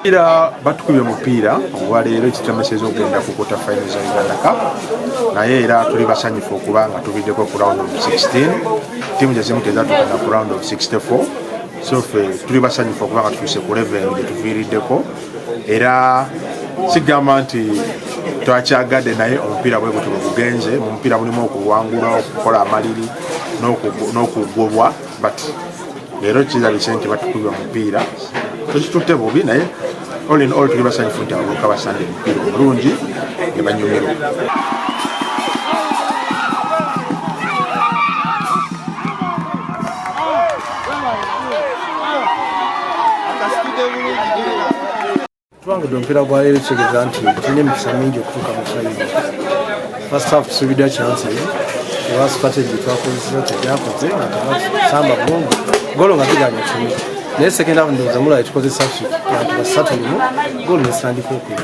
Era batukubye mupiira ogwa leero ekitemeseza okugenda ku quarter finals za Uganda Cup naye era tuli basanyufu okuba nga tuviddeko ku round of 16 tiimu gyezimu tezatukana ku round of 64 so ffe tuli basanyufu okuba nga tutuuse ku level gye tuviiriddeko era sigamba nti twakyagadde naye omupiira bwe gutyo gugenze mu mupiira mulimu okuwangula okukola amaliri n'okugobwa but leero kirabise nti batukubye omupiira tukitutte bubi naye all in all tuli basanyufu nti abavubuka basande omupiira omulungi ne banyumirwa. Tubangudde omupiira gwa leero kitegeeza nti tulina emikisa mingi okutuuka mu final. First half tusuubidwa chance ewa strategy twakozesa tegyakoze nga tebasamba bulungi Ggoolo nga tuganya kumi naye second half ndowooza mulaba tukozesa abantu basatu lumu Ggoolo ne Stanbic Uganda.